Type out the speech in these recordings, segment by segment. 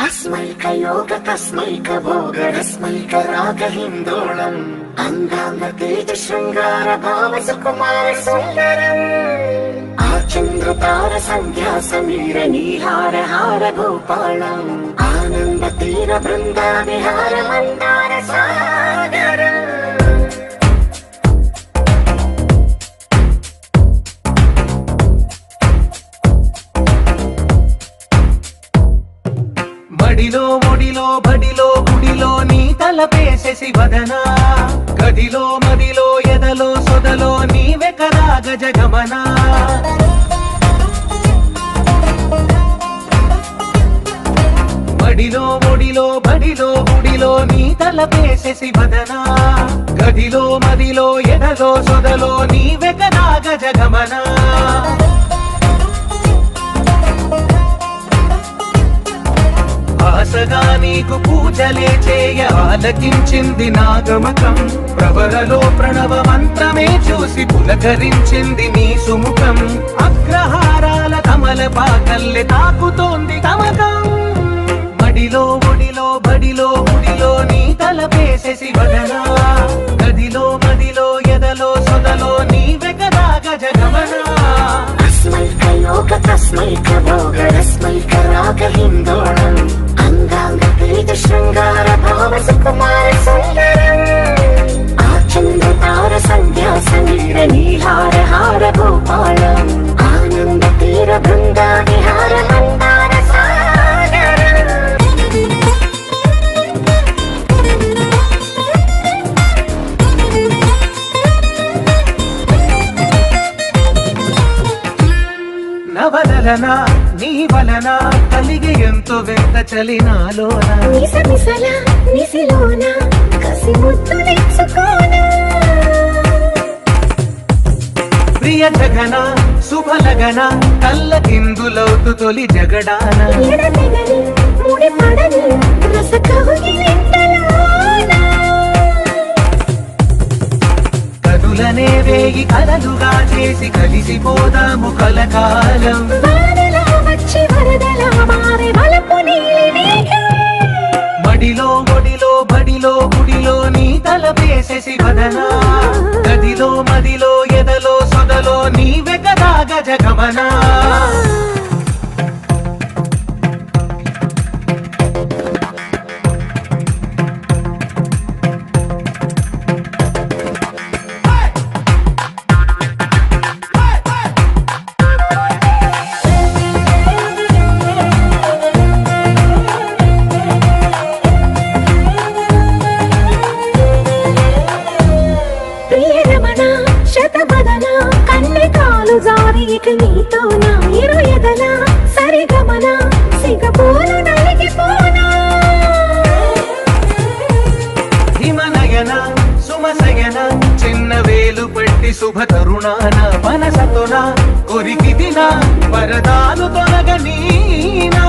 तस्मैकयोग तस्मैकभोगरस्मैकरागहिन्दोळम् अन्दाङ्गतेज शृङ्गार भाव सुकुमार सुन्दरम् आचन्द्रतार सन्ध्या समीर नीहार हार भूपालम् आनन्द तीर बृन्दा विहार मन्दार सागरम् మడిలో ఒడిలో బడిలో గుడిలో నీ తలపేసేసి వదనా గదిలో మదిలో ఎదలో సొదలో నీవే కదా గజగమనా మడిలో ఒడిలో బడిలో గుడిలో నీ తలపేసేసి వదనా గదిలో మదిలో ఎదలో సొదలో నీవే కదా గజగమనా ఆశగా నీకు పూజలే చేయ ఆలకించింది నాగమకం ప్రవరలో ప్రణవ మంత్రమే చూసి పులకరించింది నీ సుముఖం అగ్రహారాల కమల పాకల్లె తాకుతోంది తమకం మడిలో ఒడిలో బడిలో గుడిలో నీ తలపేసేసి వదనా గదిలో మదిలో ఎదలో సొదలో నీవే కదా గజగమనా तस्मैकयोग तस्मैकभोगरस्मैकरागहिन्दोळम् अन्दाङ्गतेज शृङ्गार भाव सुकुमार सुन्दरम् आचन्द्रतार सन्ध्या समीर नीहार हार भूपालम् आनन्द तीर बृन्दा विहार मन्दार सागरम् నవలన నీ వలన కలిగి ఎంతో వెంట చలినాలోన నిసనిసల నిసిలోన కసి ముద్దు తెచ్చుకోన ప్రియ జగన శుభలగన కళ్ళ కిందులవుతు తొలి జగడాన ఎడతెగని ముడి పడని రస కౌగిలింతలోన కదులనే వేగి కలలుగా చేసి కలిసిపోదాము కలకాలం వానలా వచ్చి వరదలా మారే వలపు నీలి మేఘం మడిలో ఒడిలో బడిలో గుడిలో నీ తలపేసేసి వదనా గదిలో మదిలో ఎదలో సొదలో నీవే కదా గజగమనా నీతో నా ఇరుయదల సరిగమన సిగపోలు నలిగిపోనా హిమనయన సుమసయన చిన్న వేలు పట్టి శుభ తరుణాన మనసతోన కొరికి దిన వరదాలు తొలగనీనా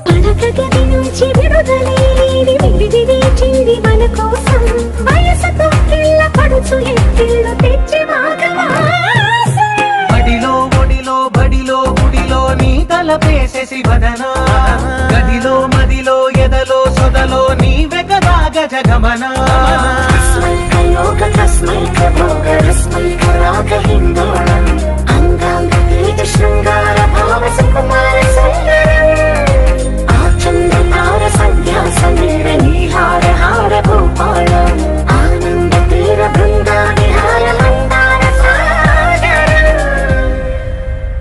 పడకగది నుంచి విడుదలేని విడిది చింది మన కోసం వయసుతో కిళ్ళ పడుచు ఎత్తిళ్ళు తెచ్చి మడిలో ఒడిలో బడిలో గుడిలో నీ తలపేసేసి వదనా గదిలో మదిలో ఎదలో సొదలో నీవే కదా గజగమనా तस्मैकयोग तस्मैकभोगरस्मैकरागहिन्दोळम् अन्दाङ्गतेज शृङ्गार भाव सुकुमार